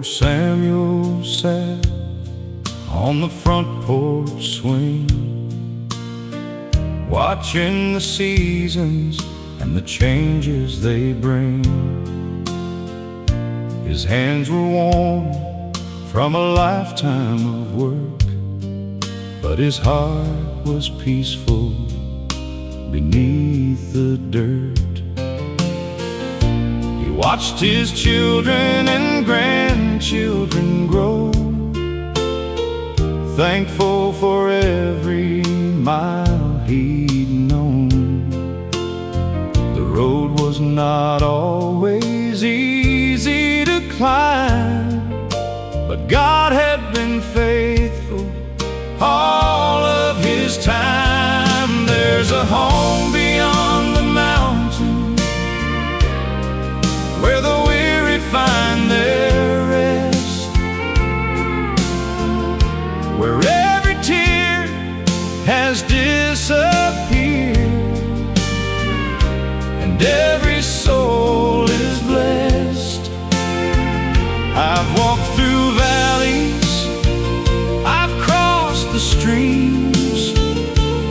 Old Samuel sat on the front porch swing, watching the seasons and the changes they bring. His hands were worn from a lifetime of work, but his heart was peaceful beneath the dirt. He watched his children and grandchildren grow, thankful for every mile he'd known. The road was not always easy to climb, but God had been faithful all of his time. There's a home beyond the mountain where the weary find their rest, where every tear has disappeared and every soul is blessed. I've walked through valleys, I've crossed the streams,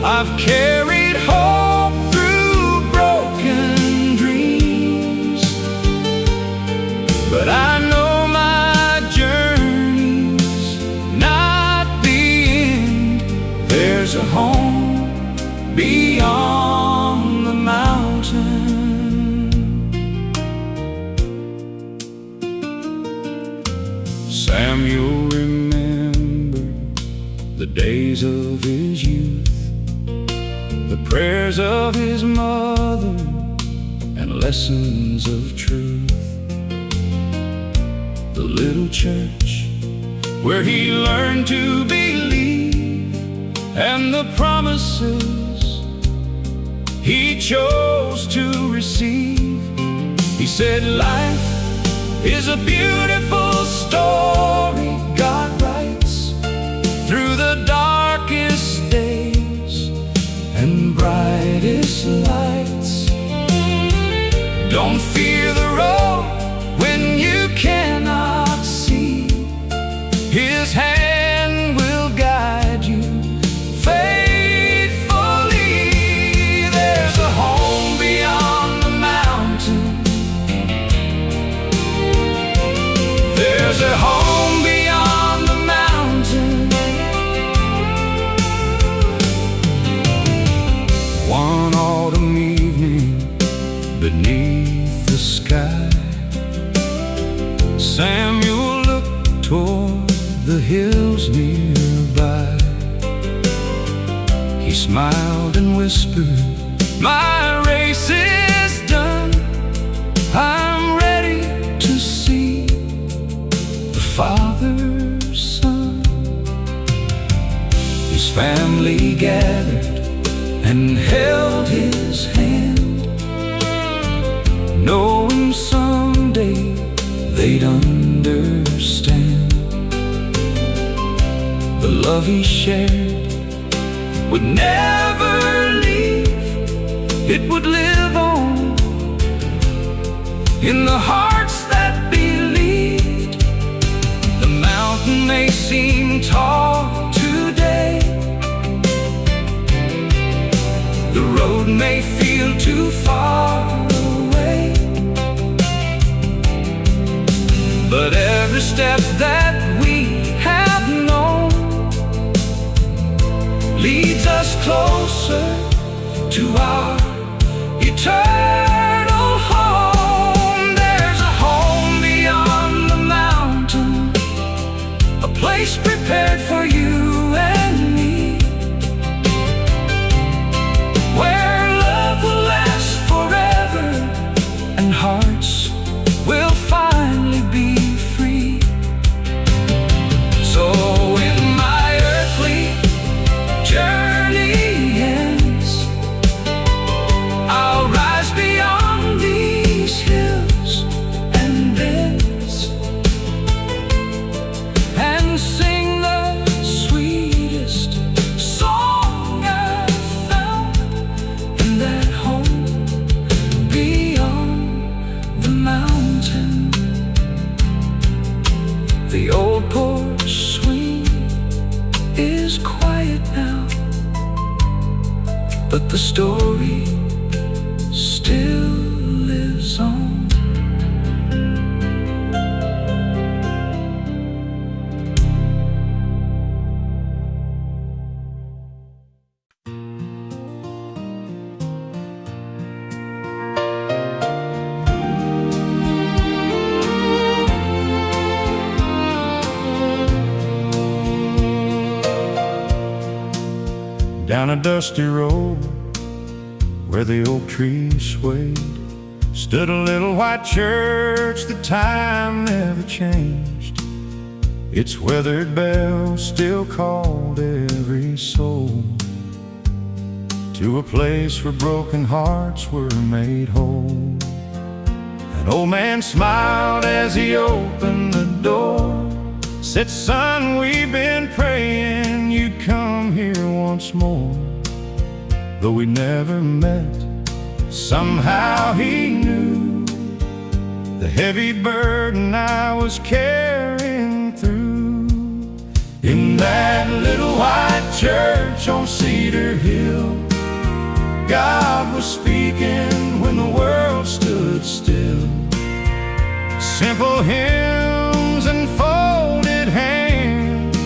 I've carried hope through broken dreams, but I know my journey's not the end. There's a home beyond the mountain. Samuel remembered the days of his youth, the prayers of his mother, and lessons of truth. The little church where he learned to believe, and the promises he chose to receive. He said, life is a beautiful story God writes through the darkest days and brightest lights. Don't fear the road when you cannot see. His hand will guide you faithfully. There's a home beyond the mountain. There's a home beyond the mountain. One autumn evening beneath the sky, Samuel looked toward the hills nearby. He smiled and whispered, my race is done. I'm ready to see the Father's Son. His family gathered and held his hand, knowing someday they'd understand. The love he shared would never leave. It would live on in the hearts that believed. The mountain may seem tall today, the road may feel too far away, but every step that we have known leads us closer to our eternal home. There's a home beyond the mountain, a place prepared for you and me, where love will last forever and hearts will finally be free. So when my earthly journey ends, I'll rise beyond these hills and bends and sing the sweet but the story still lives on. Down a dusty road where the oak trees swayed stood a little white church. The time never changed. Its weathered bell still called every soul to a place where broken hearts were made whole. An old man smiled as he opened the door, said, "Son, we've been praying you'd come here once more." Though we never met, somehow he knew the heavy burden I was carrying through. In that little white church on Cedar Hill, God was speaking when the world stood still. Simple hymns and folded hands,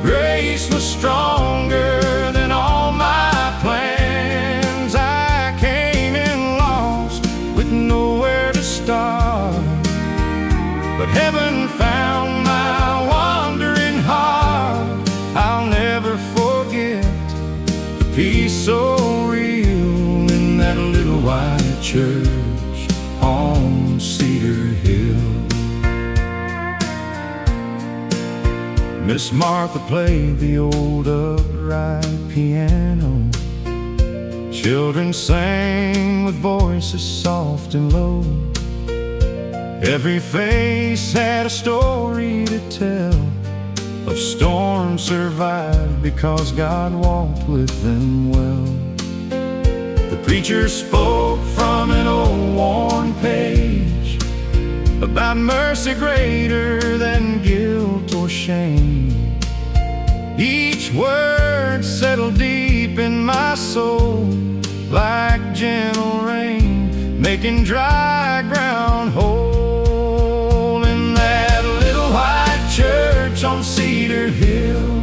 grace was stronger than all my plans. I came in lost with nowhere to start, but heaven found my wandering heart. I'll never forget the peace so real in that little white church on Cedar Hill. Miss Martha played the old upright piano. Children sang with voices soft and low. Every face had a story to tell of storms survived because God walked with them well. The preacher spoke from an old worn page about mercy greater than guilt or shame. Each word settled deep in my soul like gentle rain, making dry ground whole. In that little white church on Cedar Hill,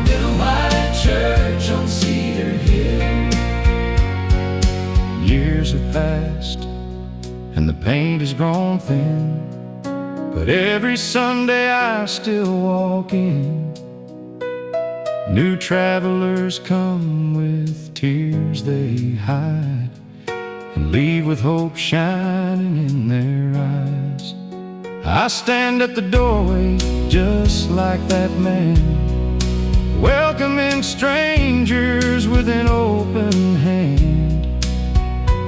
little white church on Cedar Hill. Years have passed and the paint has grown thin, but every Sunday I still walk in. New travelers come with tears they hide and leave with hope shining in their eyes. I stand at the doorway just like that man, welcoming strangers with an open hand.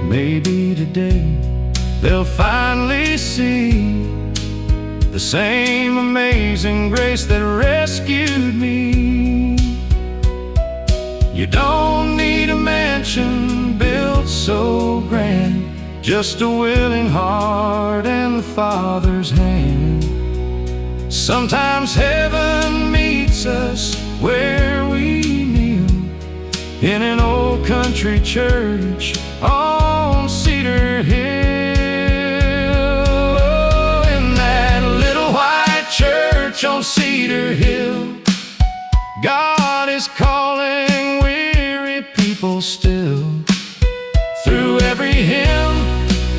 Maybe today they'll finally see the same amazing grace that rescued me. You don't need a mansion built so grand, just a willing heart and the Father's hand. Sometimes heaven meets us where we kneel in an old country church on Cedar Hill. Oh, in that little white church on Cedar Hill, God is calling weary people still. Through every hymn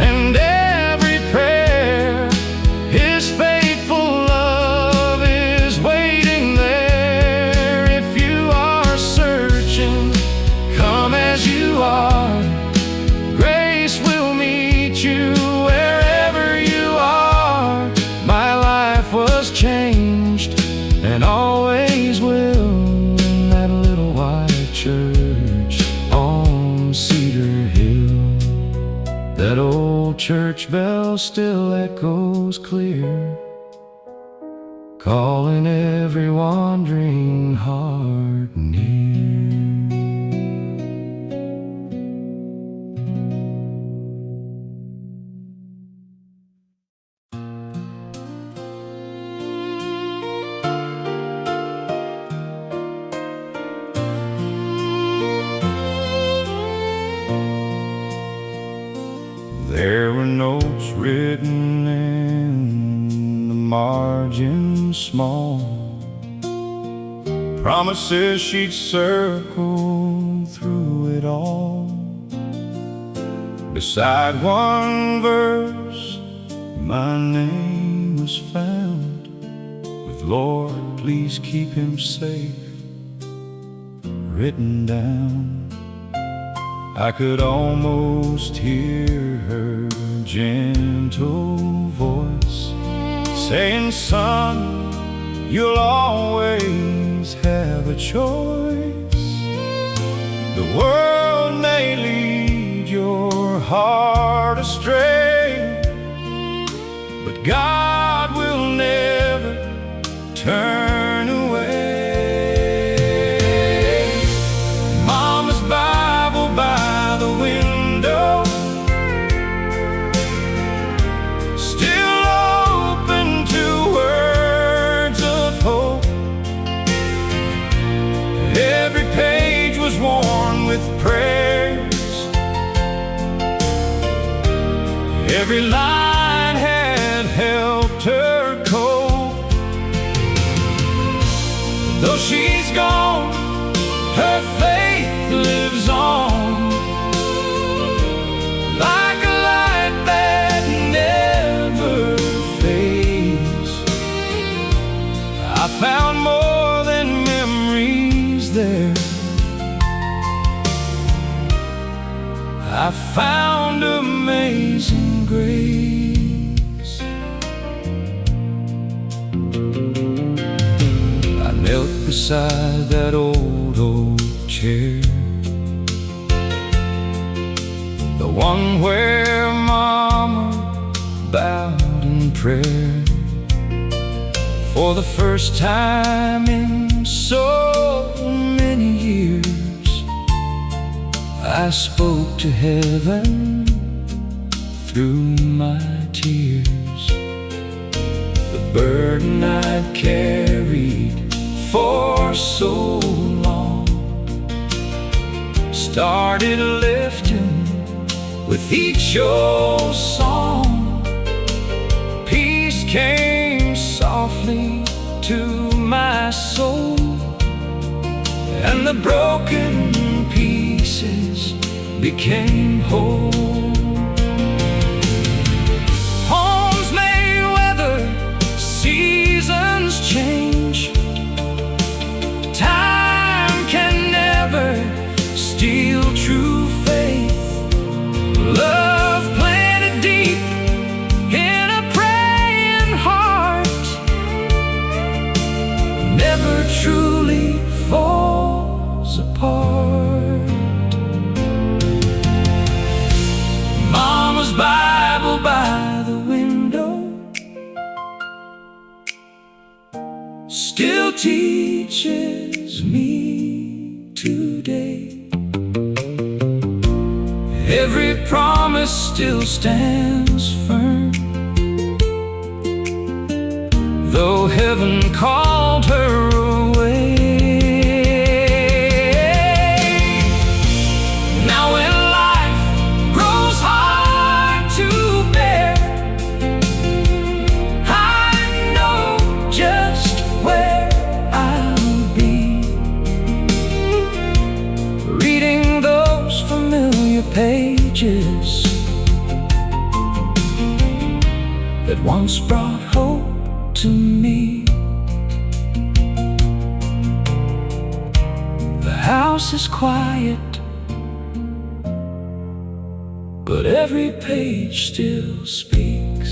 and every prayer, His faithful love is waiting there. If you are searching, come as you are. Grace will meet you wherever you are. My life was changed and always will in that little white church on Cedar Hill. That old church bell still echoes clear, calling every wandering heart near. written in the margin small, promises she'd circle through it all. Beside one verse, my name was found, with "Lord, please keep him safe" written down. I could almost hear her gentle voice saying, "Son, you'll always have a choice. The world may lead your heart astray, but God will never turn away." Mama's Bible by the window, still open to words of hope. Every page was worn with prayers, every line had helped her cope. Though she's gone, her faith lives on, like a light that never fades. I found more than memories there. I found amazing grace. I knelt beside that old oak chair, the one where Mama bowed in prayer. For the first time in so many years, I spoke to heaven through my tears. The burden I'd carried for so long started lifting with each old song. Peace came softly to my soul, and the broken pieces became whole. Homes may weather, seasons change, time can never steal true faith. Love planted deep in a praying heart never truly falls apart. Mama's Bible by the window still teaches me today. Every promise still stands firm, though heaven called her away. Now when life grows hard to bear, I know just where I'll be, reading those familiar pages that once brought hope to me. The house is quiet, but every page still speaks.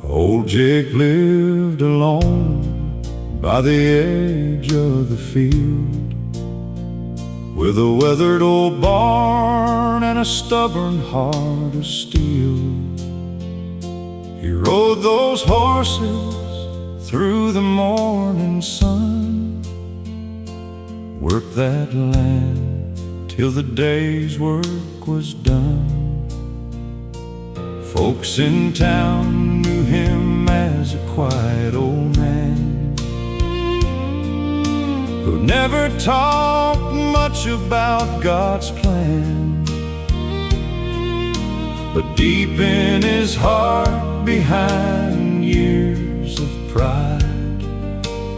Old Jake lived alone by the edge of the field, with a weathered old barn and a stubborn heart of steel. He rode those horses through the morning sun, worked that land till the day's work was done. Folks in town knew him as a quiet old man who never talked much about God's plan, but deep in his heart, behind years of pride,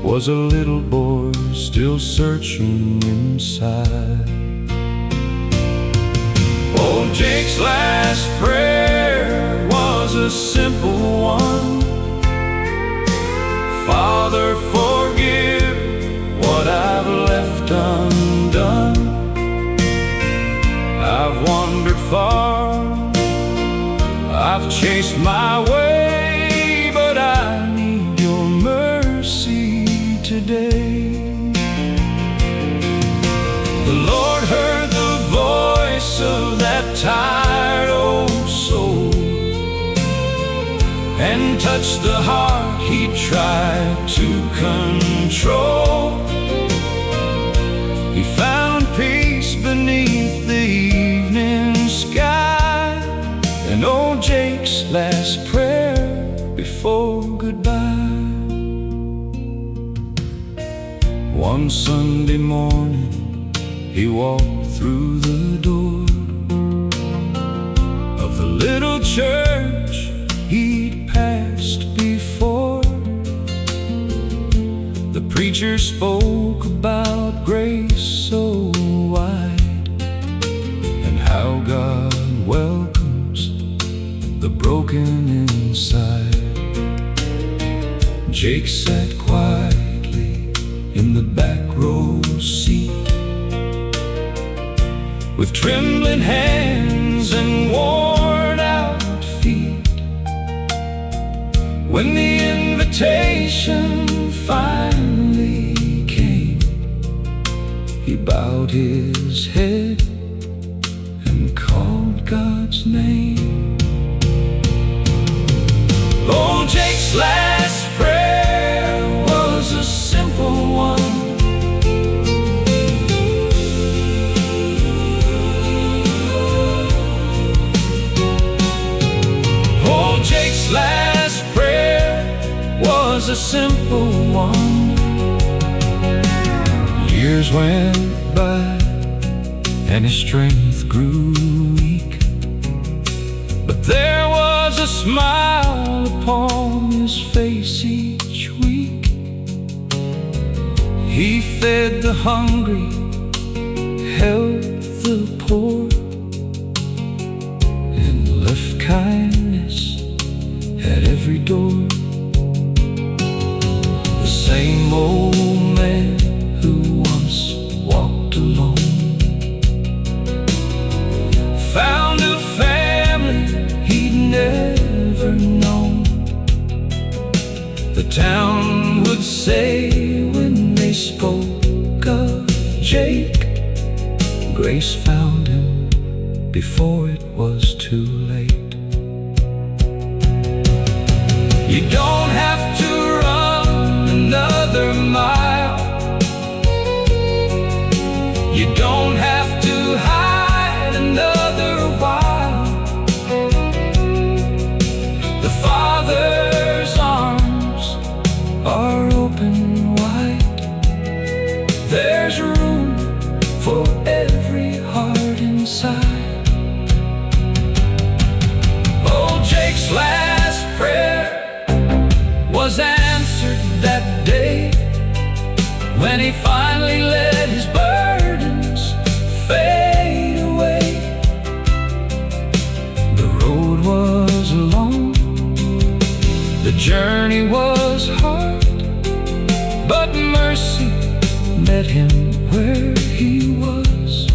was a little boy still searching inside. Old Jake's last prayer was a simple one: Father, forgive what I've left undone. I've wandered far, I've chased my way, but I need your mercy today. The Lord heard the voice of that tired old soul and touched the heart he tried to control. He found peace beneath the evening sky, and old Jake's last prayer before goodbye. One Sunday morning he walked through the door of the little church he'd passed before. The preacher spoke about grace so wide, and how God welcomes the broken inside. Jake sat quietly in the back row seat, with trembling hands and worn out feet. When the invitation finally came, he bowed his head and called God's name. Old Jake's last prayer was a simple one: Old Jake's last prayer was a simple one. Years went by and his strength grew weak, but there was a smile upon his face each week. He fed the hungry, helped the poor, and left kindness at every door. The same old man who once walked alone found a family he'd never known. The town would say when they spoke of Jake, grace found him before it was too late. You don't have to run another mile, you don't have to hide another while. The Father's arms are open wide. There's room for every heart inside. Old Jake's last prayer was answered that day, when he finally let his burdens fade away. The road was long, the journey was hard, but mercy met him where he was.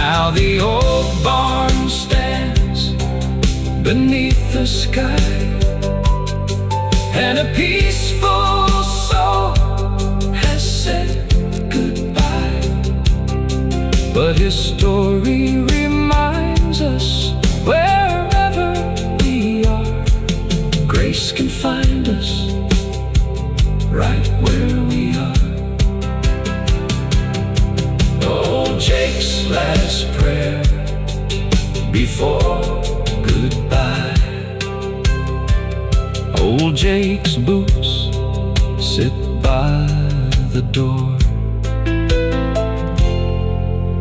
Now the old barn stands beneath the sky, and a peaceful soul has said goodbye. But his story reminds us, wherever we right where we are. Old Jake's last prayer before goodbye. Old Jake's boots sit by the door,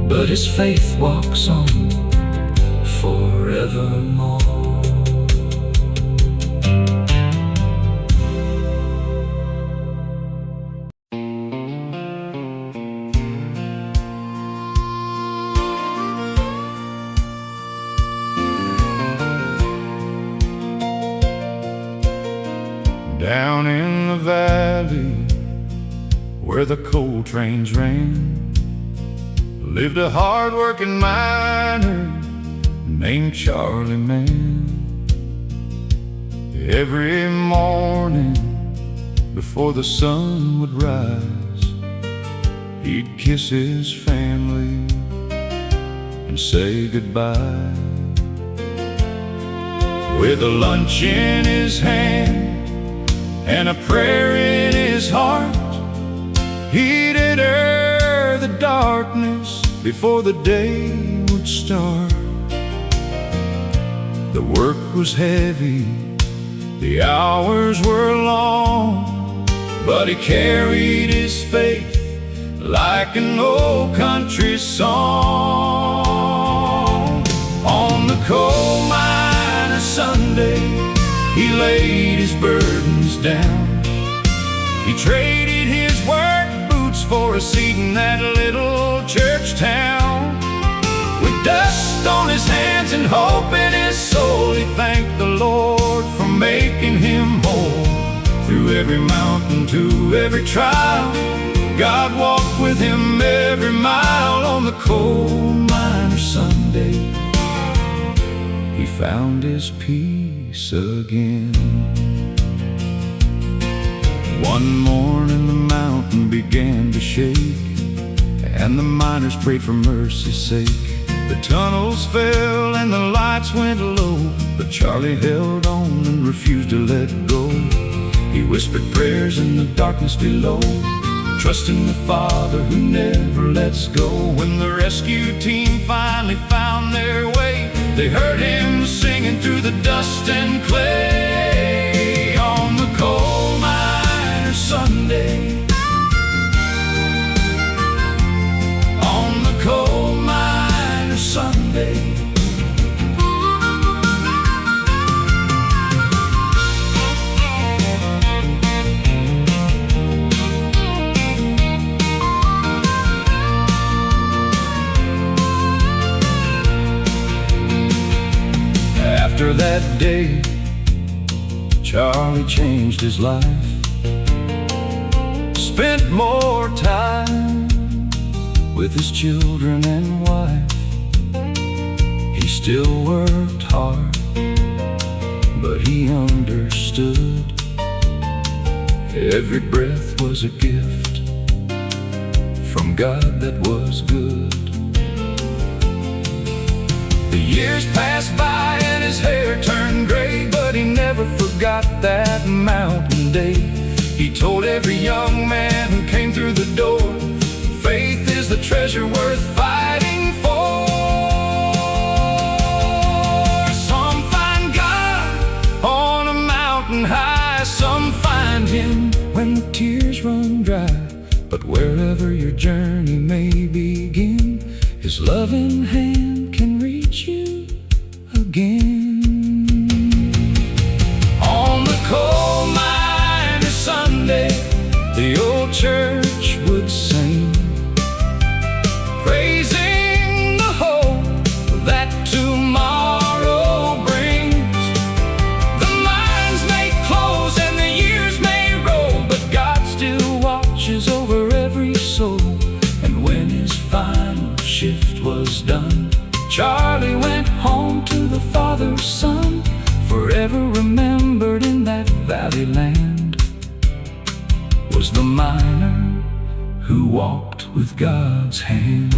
but his faith walks on forevermore. Down in the valley where the coal trains ran, lived a hard-working miner named Charlie Man. Every morning before the sun would rise, he'd kiss his family and say goodbye. With a lunch in his hand and a prayer in his heart, he'd enter the darkness before the day would start. The work was heavy, the hours were long, but he carried his faith like an old country song. On the coal miner's Sunday, he laid his burdens down. He traded his work boots for a seat in that little church town. With dust on his hands and hope in his soul, he thanked the Lord for making him whole. Through every mountain, to every trial, God walked with him every mile. On the coal miner's Sunday, he found his peace again. One morning the mountain began to shake, and the miners prayed for mercy's sake. The tunnels fell and the lights went low, but Charlie held on and refused to let go. He whispered prayers in the darkness below, trusting the Father who never lets go. When the rescue team finally found their way, they heard him singing through the dust and clay. On the coal miner's Sunday, on the coal miner's Sunday, after that day, Charlie changed his life, spent more time with his children and wife. He still worked hard, but he understood every breath was a gift from God that was good. The years passed by and his hair turned gray, but he never forgot that mountain day. He told every young man who came through the door, faith is the treasure worth fighting for. Some find God on a mountain high, some find him when the tears run dry. But wherever your journey may begin, his loving hand can reach you again. On the coal miner's Sunday, the old church would sing, praising the hope that tomorrow brings. The mines may close and the years may roll, but God still watches over every soul. And when his final shift was done, Charlie went home to the Father's Son, forever remembered in that valley land. Was the miner who walked with God's hand.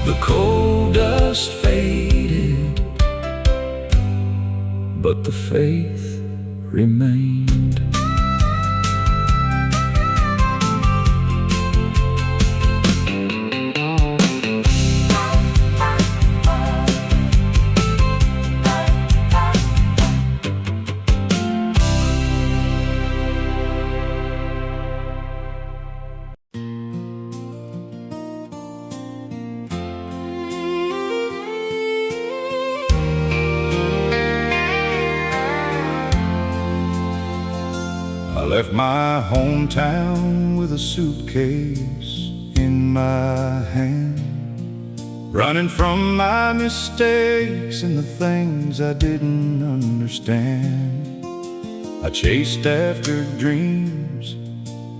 The coal dust faded, but the faith remained. I left my hometown with a suitcase in my hand, running from my mistakes and the things I didn't understand. I chased after dreams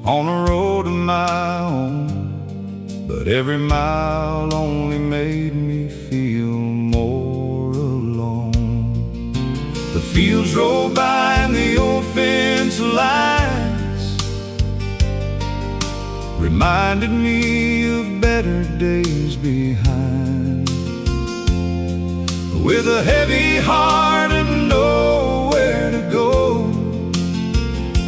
on a road of my own, but every mile only made me feel more alone. The fields rolled by and the old fence lines reminded me of better days behind. With a heavy heart and nowhere to go,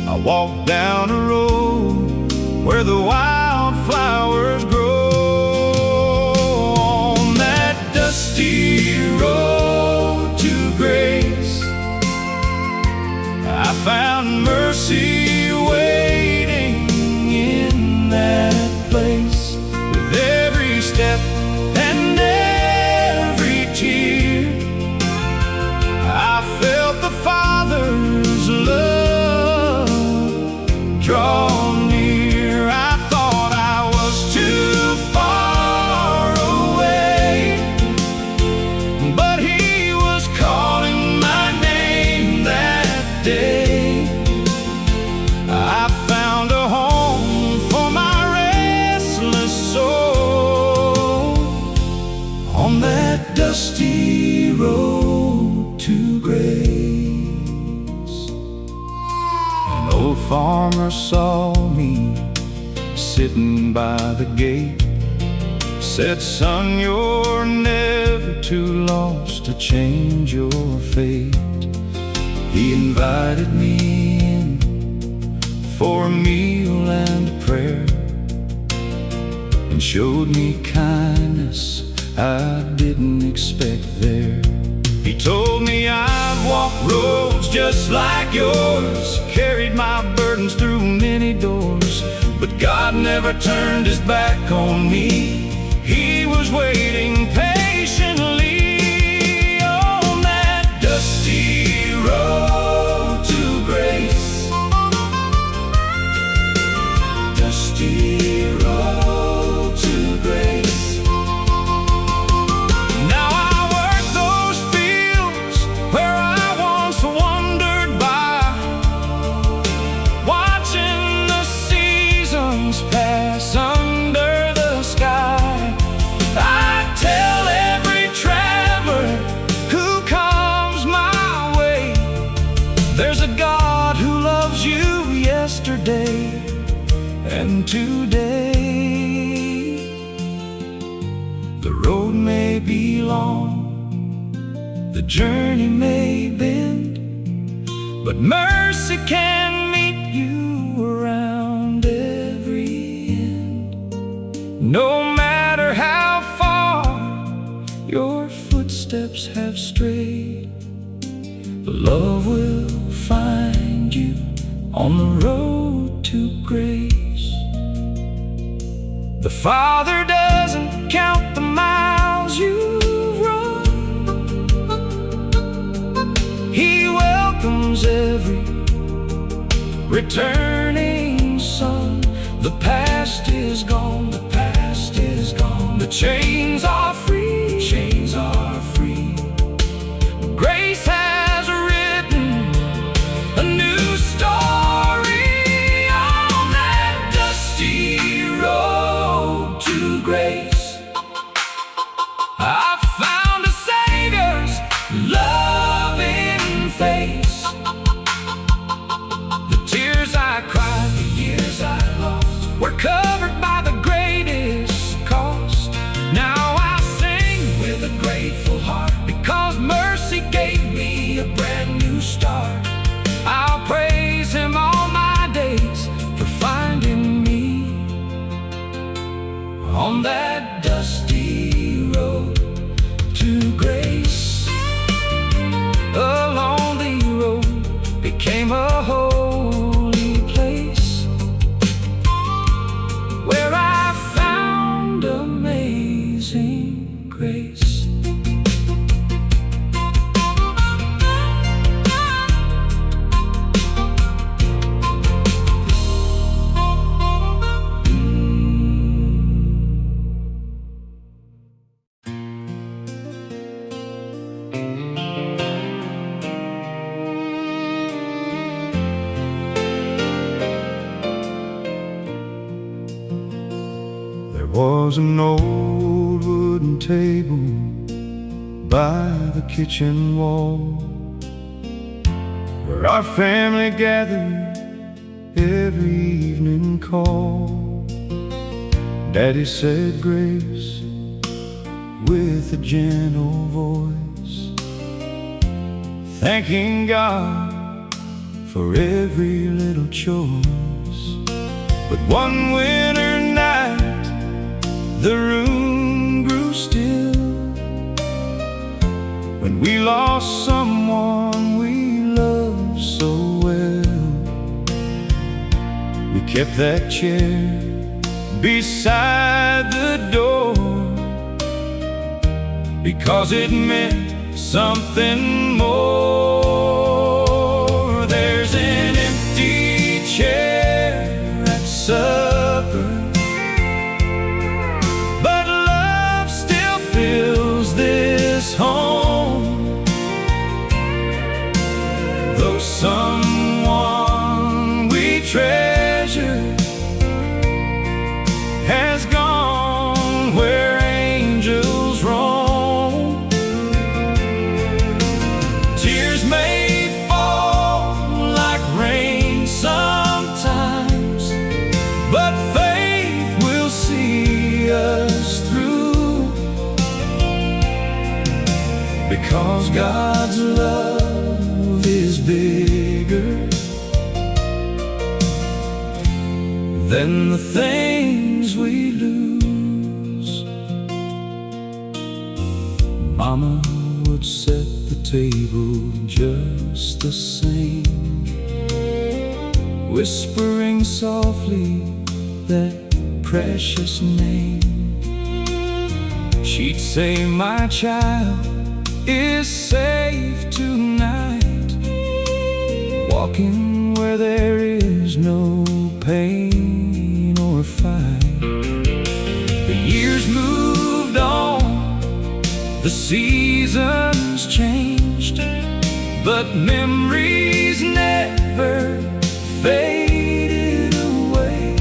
I walked down a road where the wildflowers grow. On that dusty road to grace, I found mercy waiting in that place. With every step and every tear, I felt the Father's love draw near. I thought I was too far away, but He was calling my name that day. I found a home for my restless soul on that dusty road to grace. An old farmer saw me sitting by the gate, said, "Son, you're never too lost to change your fate." He invited me in for a meal and a prayer, and showed me kindness I didn't expect there. He told me I'd walk roads just like yours, carried my burdens through many doors, but God never turned His back on me. He was waiting patiently on that dusty road to grace. Dusty road to grace. Now I work those fields where I once wandered by, watching the seasons pass under the sky. I tell every traveler who comes my way, there's a God who loves you yesterday and today. The road may be long, the journey may bend, but mercy can meet you around every end. No matter how far your footsteps have strayed, the love will find you on the road to grace. The Father doesn't count the miles you've run. He welcomes every returning son. The past is gone, the past is gone. The chains are free, chains are free. Grace has written a new story on that dusty road to grace. I found a Savior's loving face. The tears I cried, the years I lost, were covered by the greatest cost. Now I was an old wooden table by the kitchen wall, where our family gathered every evening call. Daddy said grace with a gentle voice, thanking God for every little choice. But one winter night, the room grew still when we lost someone we loved so well. We kept that chair beside the door because it meant something more. There's an empty chair at supper, but love still fills this home. Though someone we treasure has gone where angels roam, tears may fall like rain sometimes, but faith will see us through, because God's love is bigger than the things we lose. Mama would set the table just the same, whispering softly that precious name. She'd say, "My child is safe tonight, walking where there is no pain or fight." The years moved on, the seasons changed, but memories never faded away.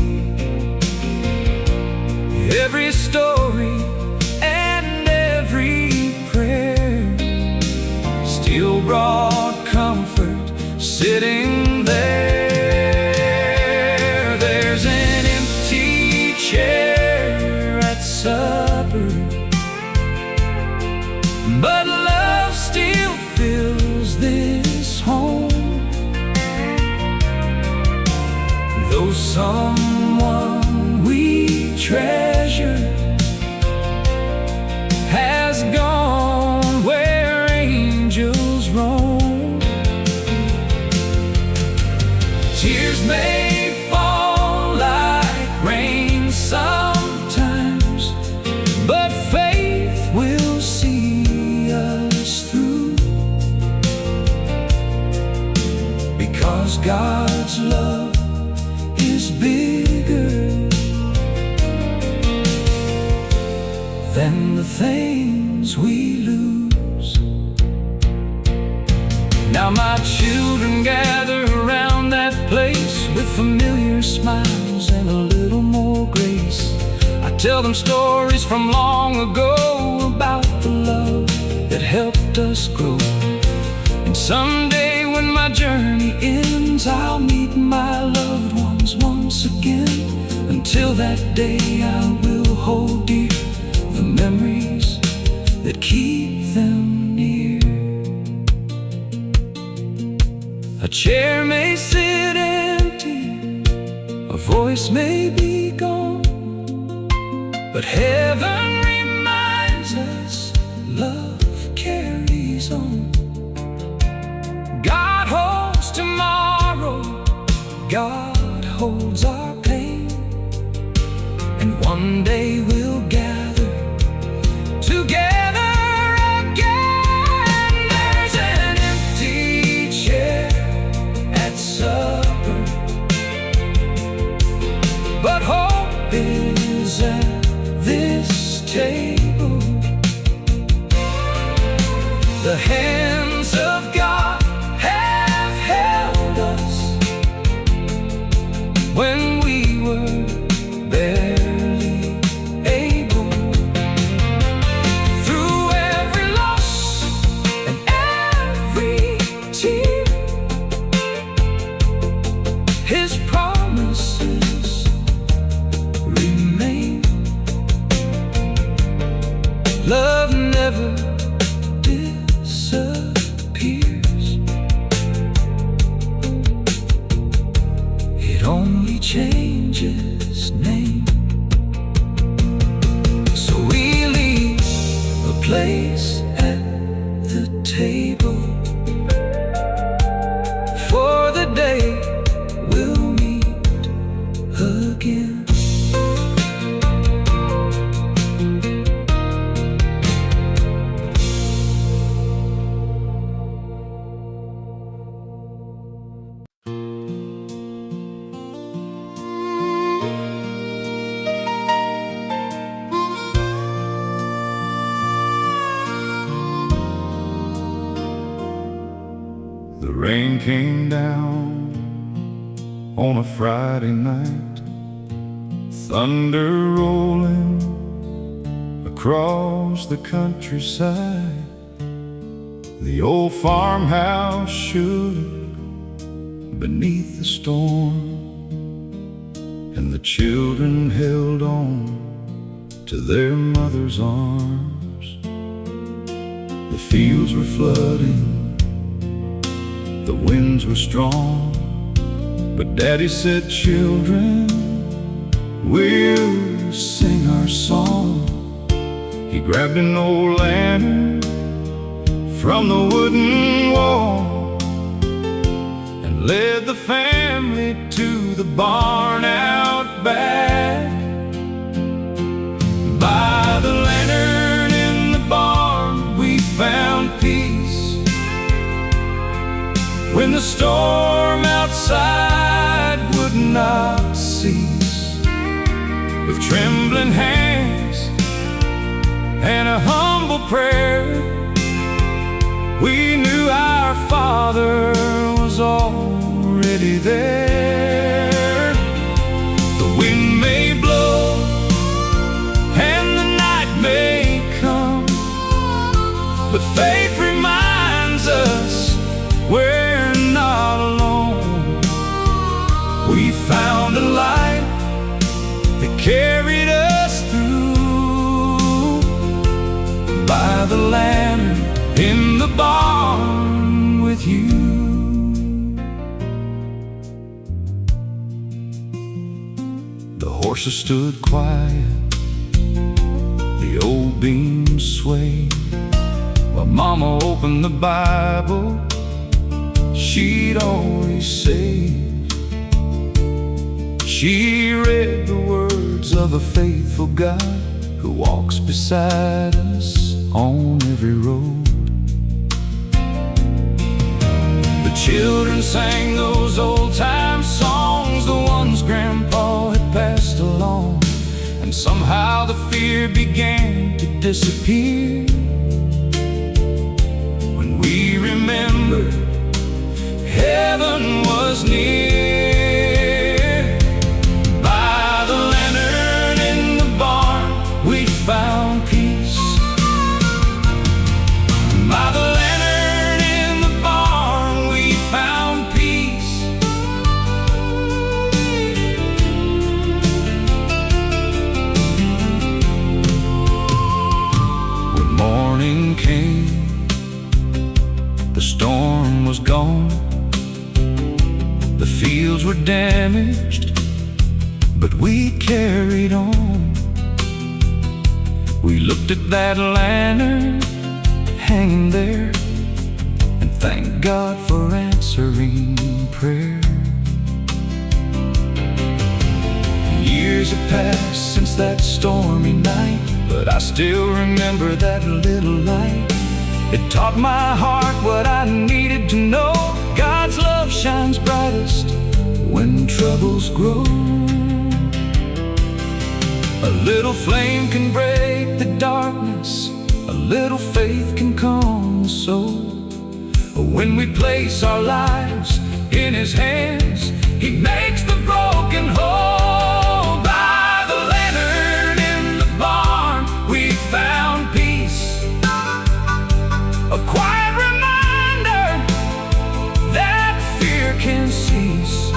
Every story and every prayer still brought comfort sitting there. There's an empty chair at supper, but love still fills this home. Though someone we treasure has gone where angels roam, tears may fall like rain sometimes, but faith will see us through, because God's love is bigger than the things we lose. Now my children gather around that place with familiar smiles and a little more grace. I tell them stories from long ago about the love that helped us grow. And someday when my journey ends, I'll meet my loved ones once again. Until that day, I will hold dear the memories that keep them near. A chair may sit empty, a voice may be gone, but heaven reminds us love carries on. God holds tomorrow, God holds our pain, and one day we'll gather together again. There's an empty chair at supper, but hope is at this table. The hands of God have held us when we were barely able. His promises remain. Love never disappears. It only changes name. So we leave a place at the table for the day we'll meet again. The rain came down on a Friday night, thunder rolling across the countryside. The old farmhouse shook beneath the storm, and the children held on to their mother's arms. The fields were flooding, the winds were strong, but Daddy said, "Children, we'll sing our song." He grabbed an old lantern from the wooden wall and led the family to the barn out back. By the lantern in the barn we found peace when the storm outside would not cease. With trembling hands and a humble prayer, we knew our Father was already there. The wind may blow and the night may come, but faith reminds us we're not alone. We found a light that carried us through. By the lantern in the barn with you. The horses stood quiet, the old beams swayed, while Mama opened the Bible she'd always saved. She read the words of a faithful God who walks beside us on every road. The children sang those old-time songs, the ones Grandpa had passed along, and somehow the fear began to disappear when we remembered heaven was near. By the lantern in the barn we found peace. By the lantern in the barn we found peace. When morning came, the storm was gone. The fields were damaged, but we carried on. We looked at that lantern hanging there and thanked God for answering prayer. Years have passed since that stormy night, but I still remember that little light. It taught my heart what I needed to know. God's love shines brightest when troubles grow. A little flame can break the darkness, a little faith can calm the soul. When we place our lives in His hands, He makes the broken whole. By the lantern in the barn we found peace, a quiet reminder that fear can cease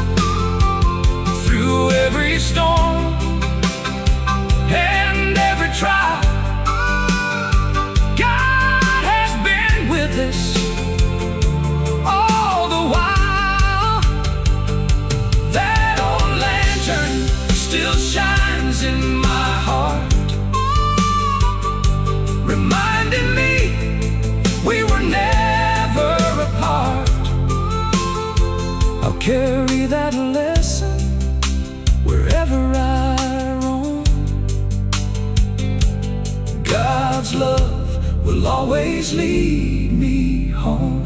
tears in my heart, reminding me we were never apart. I'll carry that lesson wherever I roam. God's love will always lead me home.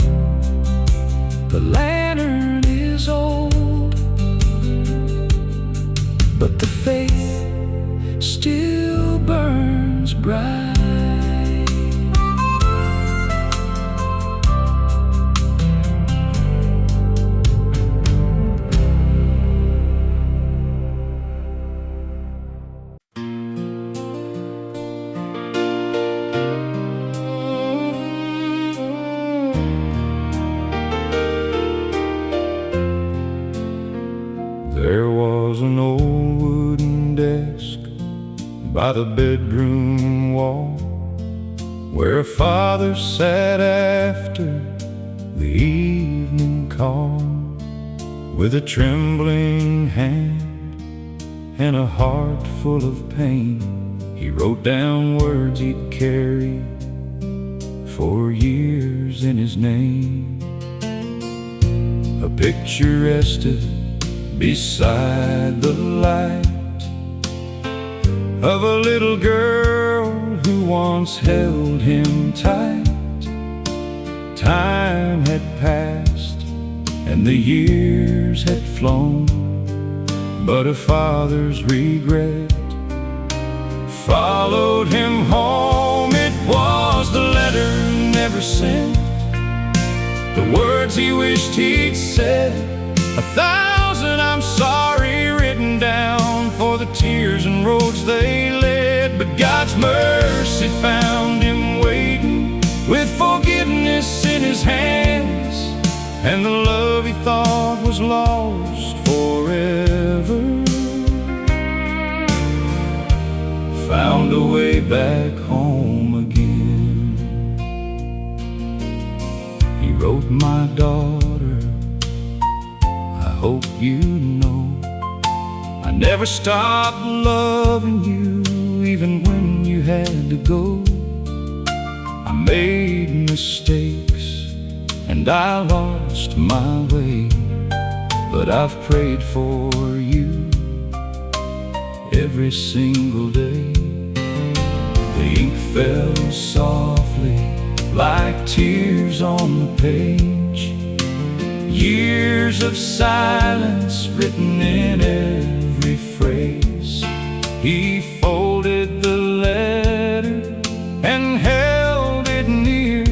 The lantern is old, but the faith still burns bright. There was an old wooden desk by the bedroom wall, where a father sat after the evening call, with a trembling hand and a heart full of pain. He wrote down words he'd carry for years in his name. A picture rested beside the light of a little girl who once held him tight. Time had passed and the years had flown, but a father's regret followed him home. It was the letter never sent, the words he wished he'd said, 1,000 I'm sorry written down for the tears and roads they led. But God's mercy found him waiting with forgiveness in his hands, and the love he thought was lost forever found a way back home again. He wrote, my daughter, I hope you know I never stopped loving you, even when you had to go. I made mistakes and I lost my way, but I've prayed for you every single day. The ink fell softly like tears on the page, years of silence written in every phrase. He folded the letter and held it near,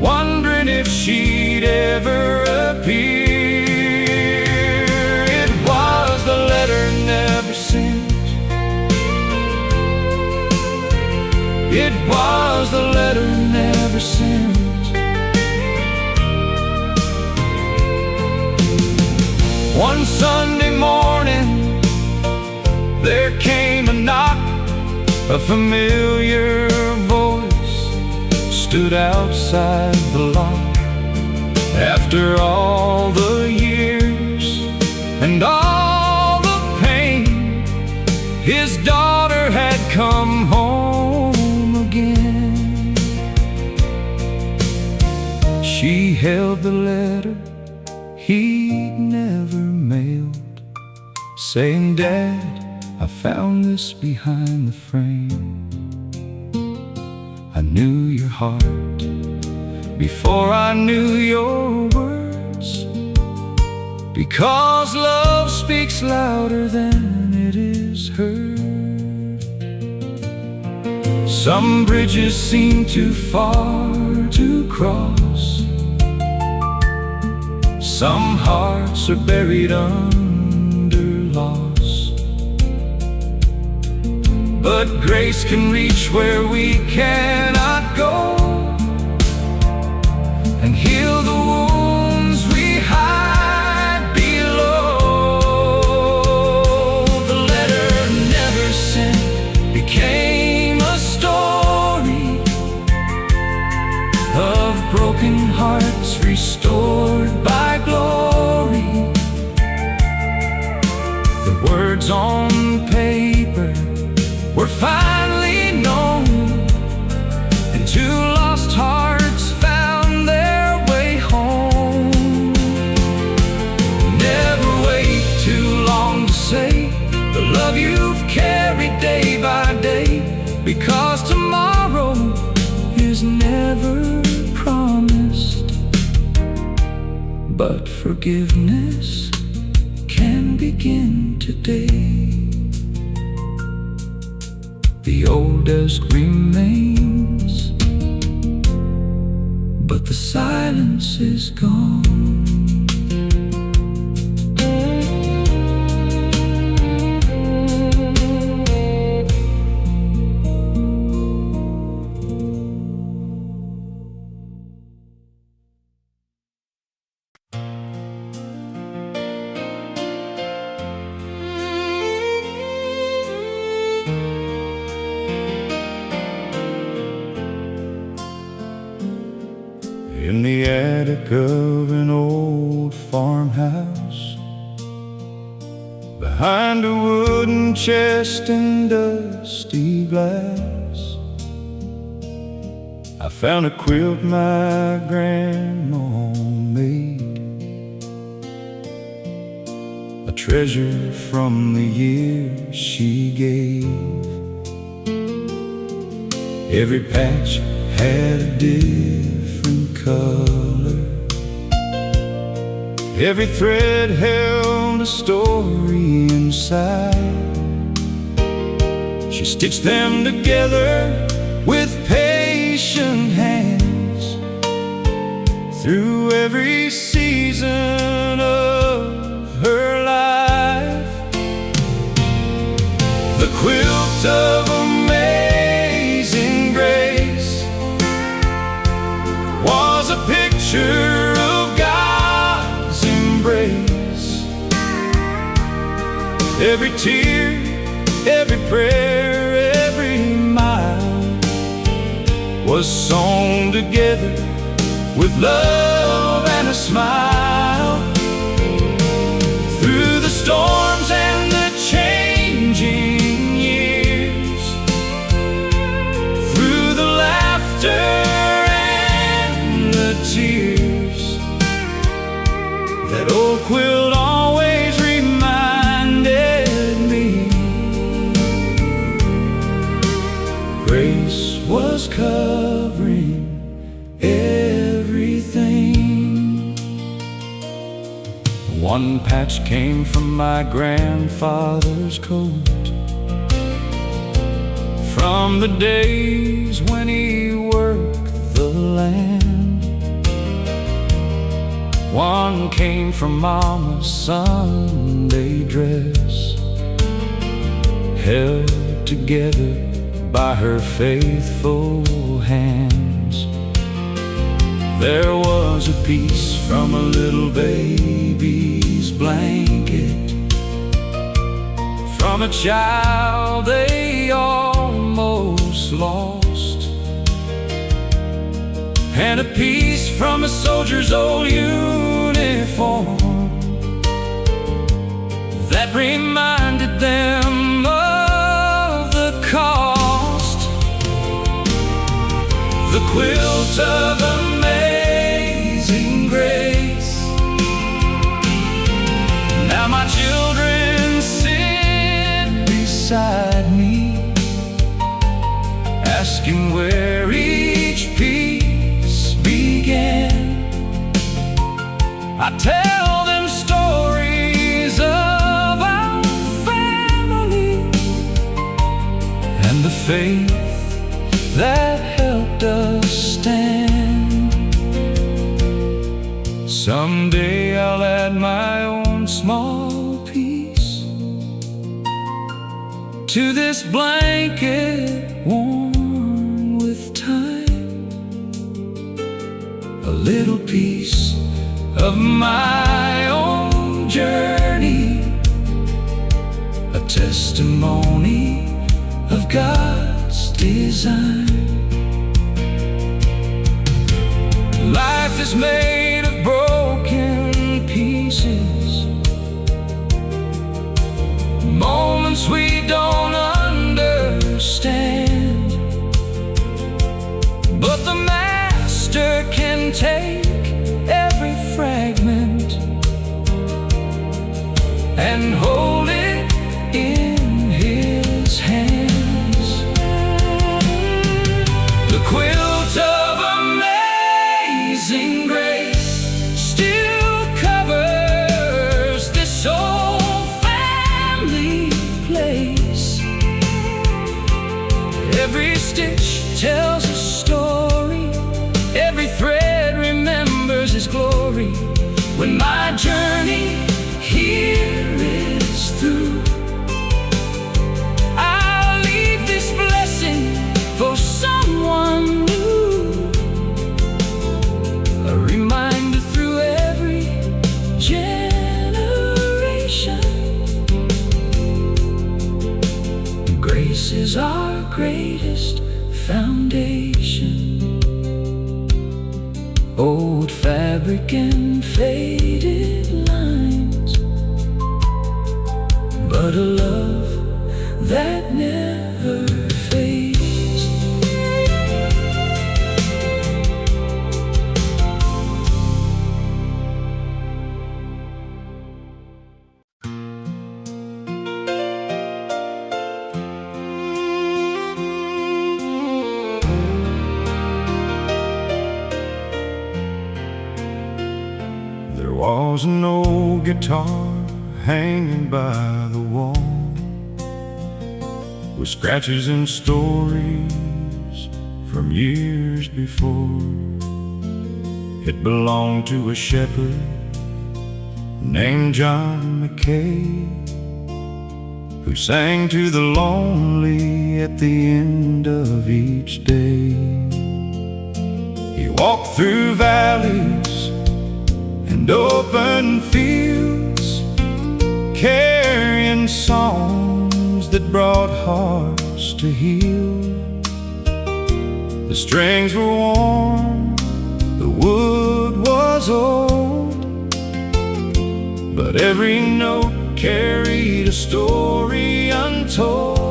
wondering if she'd ever appear. It was the letter never sent, it was the letter never sent. One Sunday morning, there came a knock. A familiar voice stood outside the lock. After all the years and all the pain, his daughter had come home again. She held the letter he'd never mailed, saying, Dad, I found this behind the frame. I knew your heart before I knew your words, because love speaks louder than it is heard. Some bridges seem too far to cross, some hearts are buried under loss, but grace can reach where we cannot go, and heal the wounds we hide below. The letter never sent became a story of broken hearts restored by glory. The words on paper were finally known, and two lost hearts found their way home. Never wait too long to say the love you've carried day by day, because tomorrow is never promised. But forgiveness can begin today. The old desk remains, but the silence is gone. In the attic of an old farmhouse, behind a wooden chest and dusty glass, I found a quilt my grandma made, a treasure from the years she gave. Every patch had a different color, every thread held a story inside. She stitched them together with patient hands through every season of her life. The quilt of amazing grace was a picture of God's embrace. Every tear, every prayer, every mile was sewn together with love and a smile. Through the storms and the changing years, through the laughter and the tears, that old quilt always reminded me grace was covering everything. One patch came from my grandfather's coat, from the days when he worked the land. One came from Mama's Sunday dress, held together by her faithful hands. There was a piece from a little baby's blanket, from a child they almost lost, and a piece from a soldier's old uniform that reminded them of the cost. The quilt of amazing grace. Now my children sit beside me, asking where each piece began. I tell them stories of our family and the faith that helped us stand. Someday I'll add my own small piece to this blanket worn with time, a little piece of my own journey, a testimony of God's design. Life is made of broken pieces, and hold it in his hands. The quilt of amazing grace still covers this old family place. Every stitch tells a story, every thread remembers his glory. When my journey here is through, I'll leave this blessing for someone new, a reminder through every generation. Grace is our greatest foundation. Old fabric and faded lines, but a love that never fades. There was an old guitar hanging by the wall, with scratches and stories from years before. It belonged to a shepherd named John McKay, who sang to the lonely at the end of each day. He walked through valleys and open fields, carrying songs that brought hearts to heal. The strings were worn, the wood was old, but every note carried a story untold.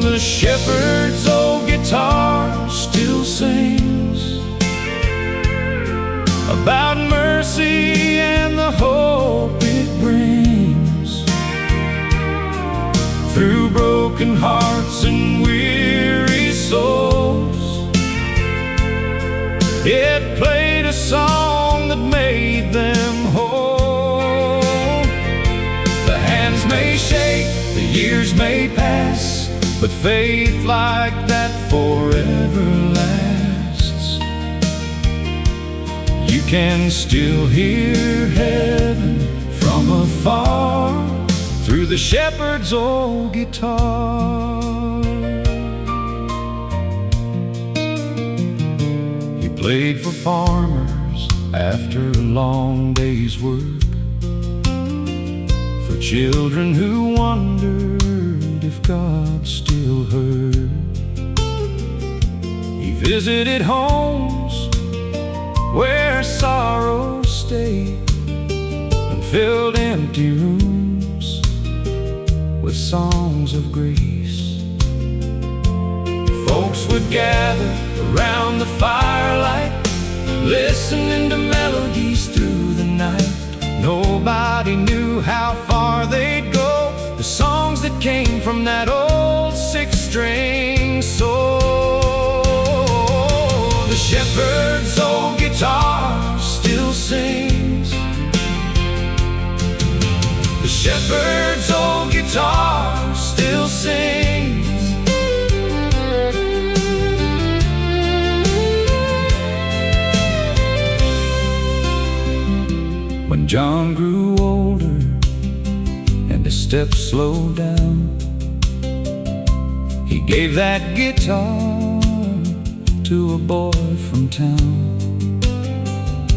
The shepherd's old guitar still sings about mercy and the hope it brings. Through broken hearts and weary souls, it played a song that made them whole. The hands may shake, the years may pass, but faith like that forever lasts. You can still hear heaven from afar through the shepherd's old guitar. He played for farmers after a long day's work, for children who wondered if God still heard. He visited homes where sorrow stayed, and filled empty rooms with songs of grace. Folks would gather around the firelight, listening to melodies through the night. Nobody knew how far they'd go, the songs that came from that old six-string soul. The shepherd's old guitar still sings. The shepherd's old guitar still sings. When John grew older and his steps slowed down, he gave that guitar to a boy from town.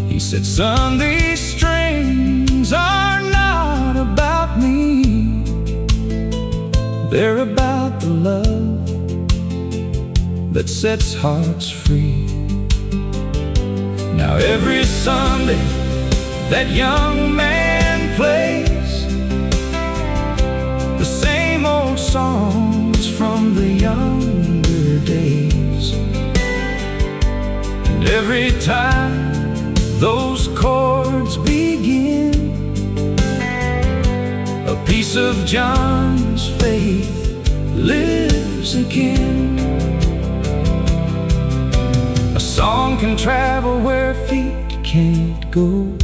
He said, "Son, these strings are not about me. They're about the love that sets hearts free." Now every Sunday that young man plays the same old songs from the younger days, and every time those chords begin, voice of John's faith lives again. A song can travel where feet can't go.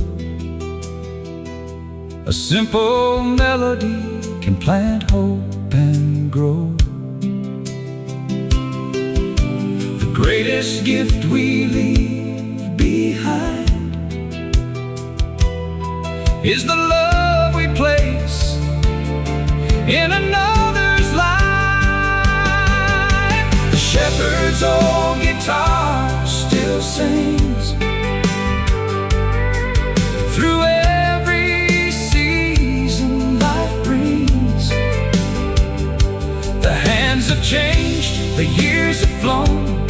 A simple melody can plant hope and grow. The greatest gift we leave behind is the love we place in another's life. The shepherd's old guitar still sings through every season life brings. The hands have changed, the years have flown,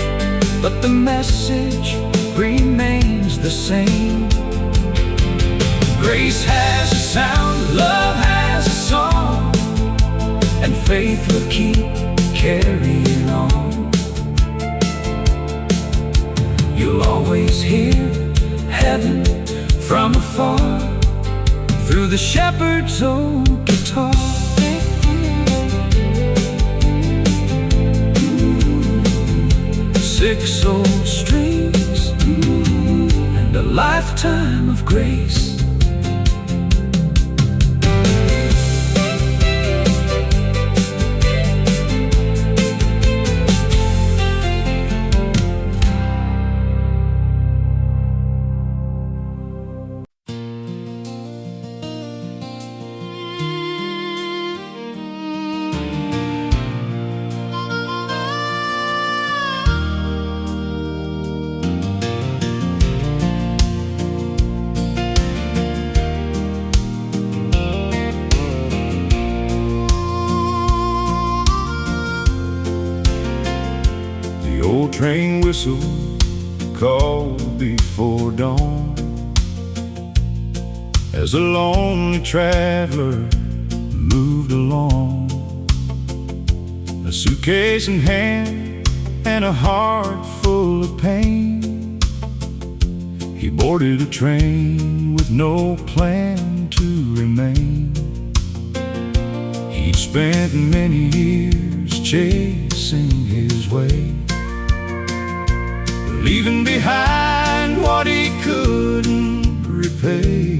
but the message remains the same. Grace has a sound, love has a song, and faith will keep carrying on. You'll always hear heaven from afar through the shepherd's old guitar. 6 old strings and a lifetime of grace. Old train whistle called before dawn as a lonely traveler moved along. A suitcase in hand and a heart full of pain, he boarded a train with no plan to remain. He'd spent many years chasing his way, leaving behind what he couldn't repay.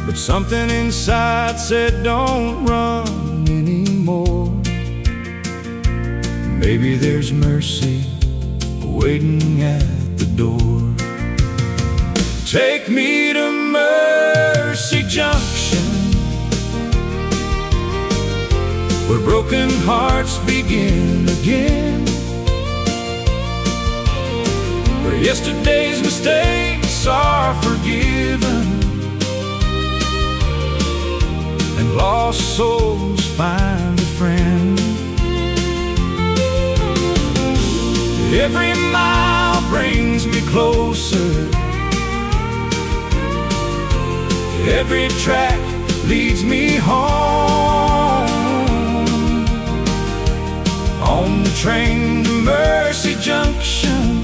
But something inside said, don't run anymore. Maybe there's mercy waiting at the door. Take me to Mercy Junction, where broken hearts begin again, where yesterday's mistakes are forgiven and lost souls find a friend. Every mile brings me closer, every track leads me home. On the train to Mercy Junction,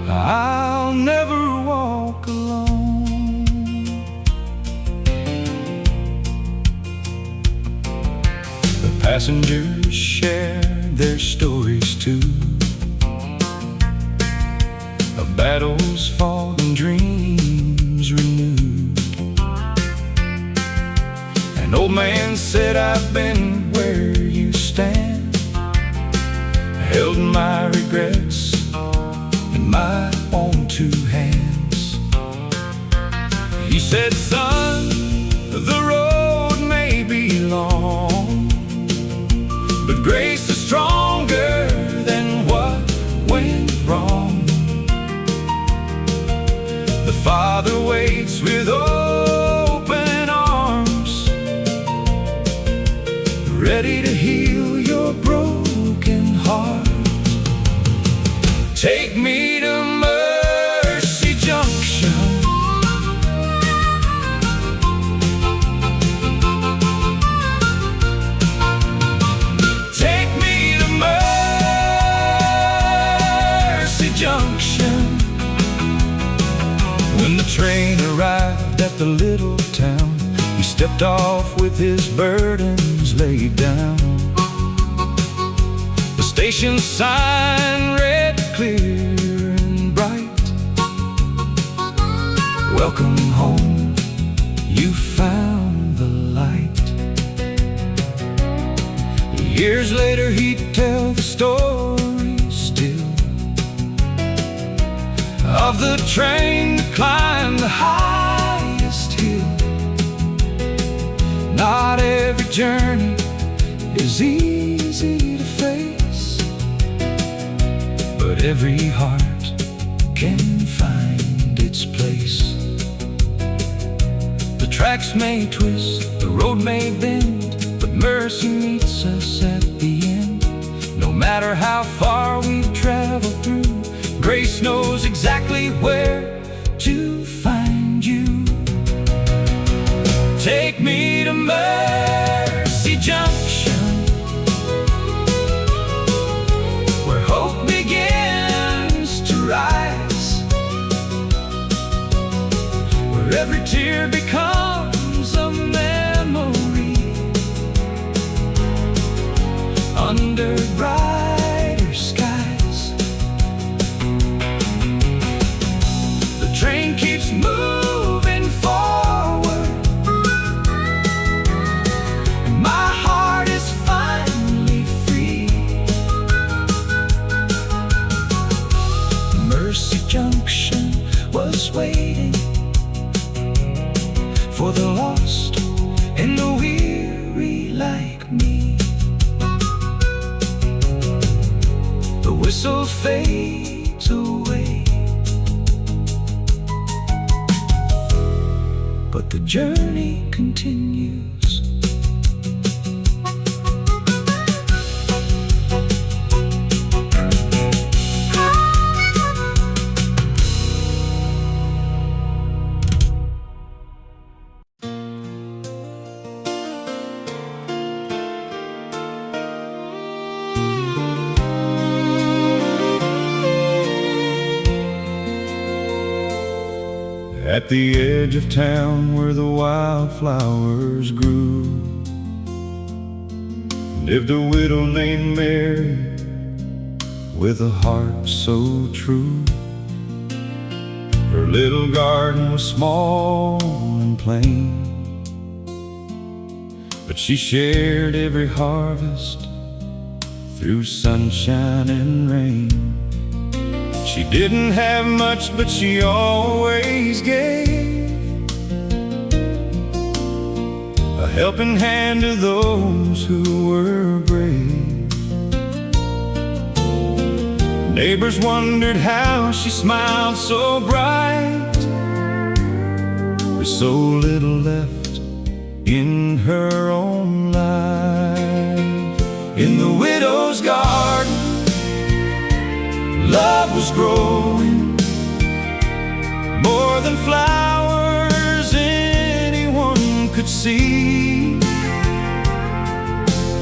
I'll never walk alone. The passengers shared their stories too, of battles fought and dreams renewed. An old man said, I've been where you stand, held my regrets in my own 2 hands. He said, son, the road may be long, but grace is stronger than what went wrong. The Father waits with open arms, ready to heal your broken heart. Take me to Mercy Junction, take me to Mercy Junction. When the train arrived at the little town, he stepped off with his burdens laid down. The station sign read clear and bright, "Welcome home, you found the light." Years later he'd tell the story still of the train that climbed the highest hill. Not every journey is easy to face, but every heart can find its place. The tracks may twist, the road may bend, but mercy meets us at the end. No matter how far we've traveled through, grace knows exactly where to find you. Take me to Mercy Junction, where hope begins to rise, where every tear becomes a memory. Under brighter skies, the train keeps moving forward, and my heart is finally free. Mercy Junction was waiting for the lost and the weary like me. The whistle fades away, but the journey continues. At the edge of town where the wildflowers grew, lived a widow named Mary with a heart so true. Her little garden was small and plain, but she shared every harvest through sunshine and rain. She didn't have much, but she always gave a helping hand to those who were brave. Neighbors wondered how she smiled so bright, with so little left in her own life. In the widow's garden, love was growing, more than flowers anyone could see.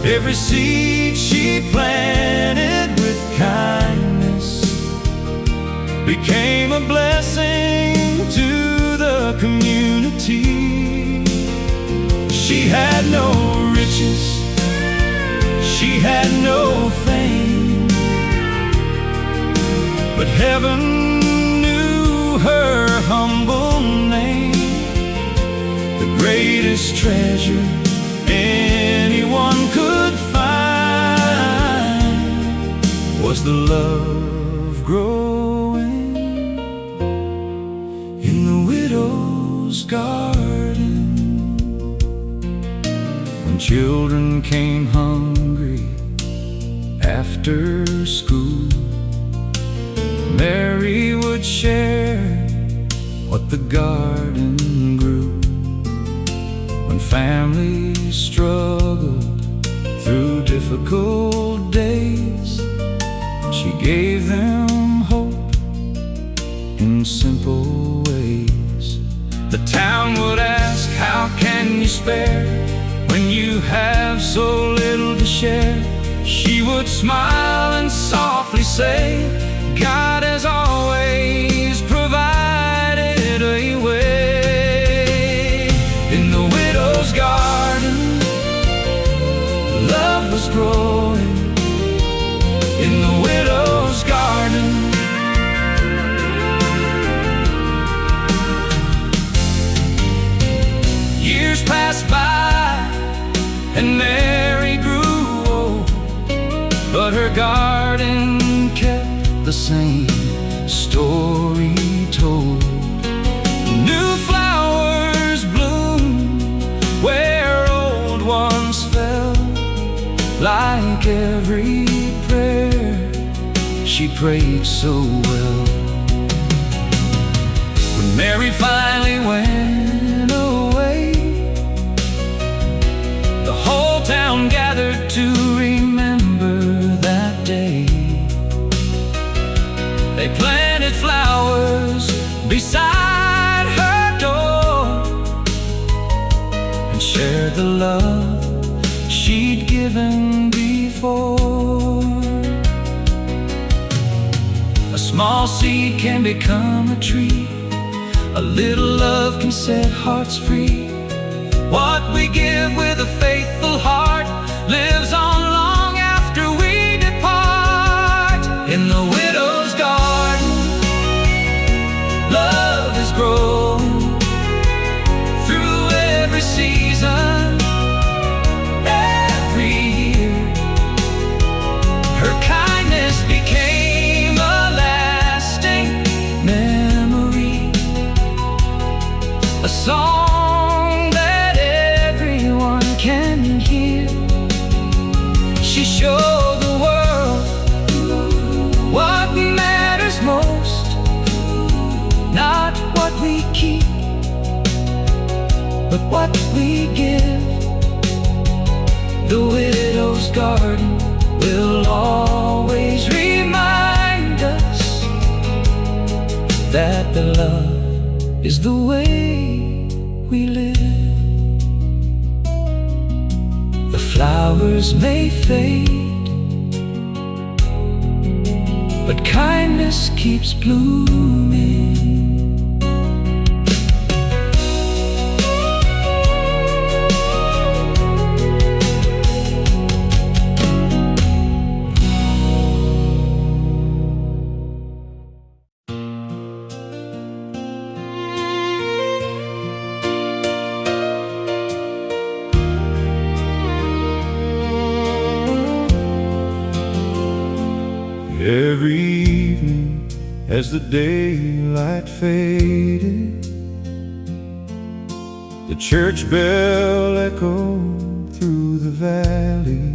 Every seed she planted with kindness became a blessing to the community. She had no riches, she had no fame, but heaven knew her humble name. The greatest treasure anyone could find was the love growing in the widow's garden. When children came hungry after school, Mary would share what the garden grew. When families struggled through difficult days, she gave them hope in simple ways. The town would ask, how can you spare when you have so little to share? She would smile and softly say, God has always provided a way. her garden kept the same story told. New flowers bloom where old ones fell, like every prayer she prayed so well. When Mary finally went away, the whole town gathered to remember that day. They planted flowers beside her door and shared the love she'd given before. A small seed can become a tree. A little love can set hearts free. What we give with a faithful heart lives on long after we depart. In the widow's garden, love is growing through every season, every year. Her kindness became a lasting memory, a song that everyone can hear. She showed the world what matters most, not what we keep, but what we give. The widow's garden will always remind us that the love is the way we live. The flowers may fade, but kindness keeps blooming. Every evening as the daylight faded, the church bell echoed through the valley,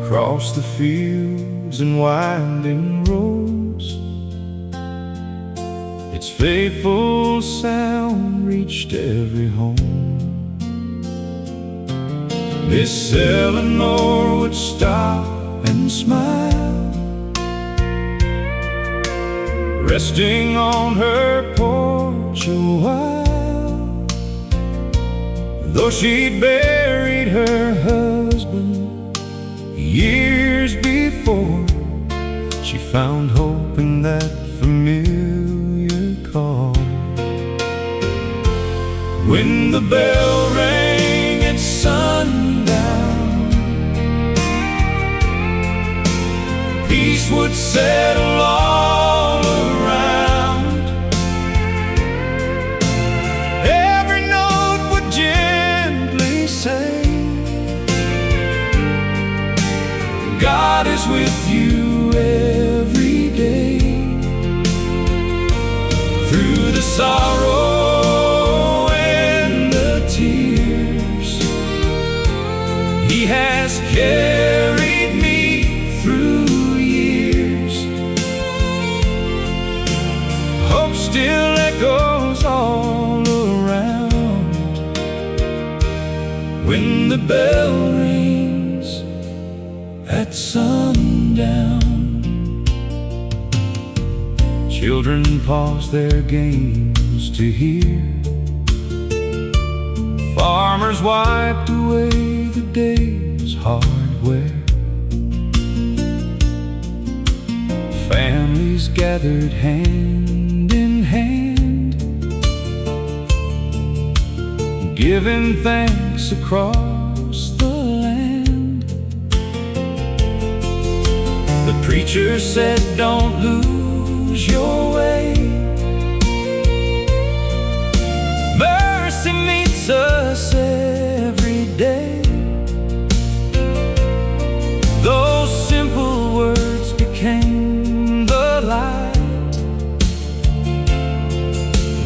across the fields and winding roads. Its faithful sound reached every home. Miss Eleanor would stop and smile, resting on her porch a while. Though she'd buried her husband years before, she found hope in that familiar call. When the bell rang at sundown, peace would settle all around. Every note would gently say, God is with you every day. Through the sorrow and the tears, He has carried me through. Hope still echoes all around when the bell rings at sundown. Children pause their games to hear. Farmers wiped away the day's hard wear. Families gathered hand in hand, giving thanks across the land. The preacher said, don't lose your way. Mercy meets us every day.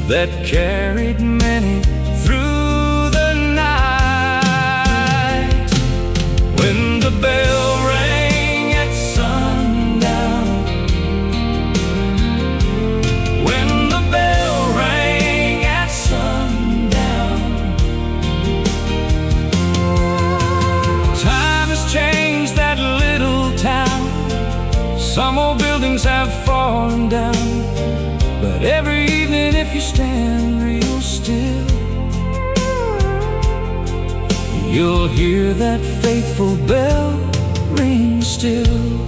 that carried many through the night. When the bell rang at sundown, when the bell rang at sundown, time has changed that little town. Some old buildings have fallen down, but every evening if you stand real still, you'll hear that faithful bell ring still.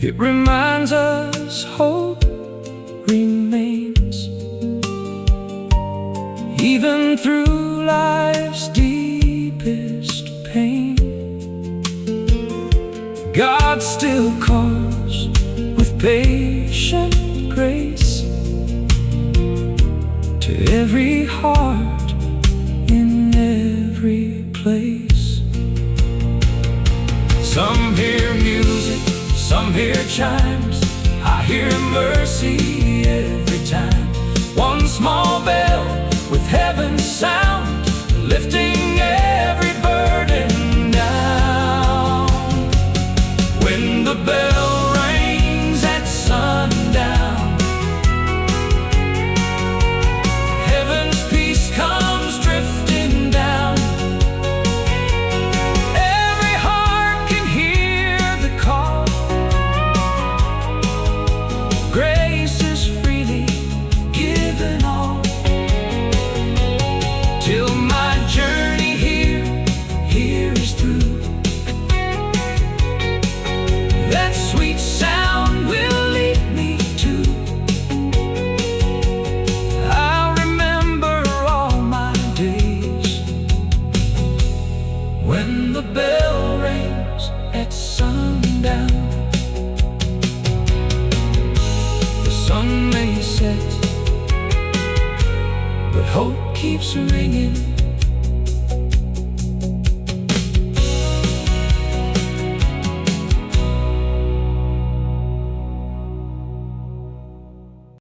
It reminds us hope remains, even through life's deepest pain. God still calls with patient grace to every heart in every place. Some hear music, some hear chimes. I hear mercy every time. One small bell with heaven's sound, lifting every burden down. When the bell rings at sundown, heaven's peace comes drifting down. Every heart can hear the call. Grace is freely given all. Till my journey here is through, that sweet sound will lead me to. I'll remember all my days when the bell rings at sundown. The sun may set, but hope keeps ringing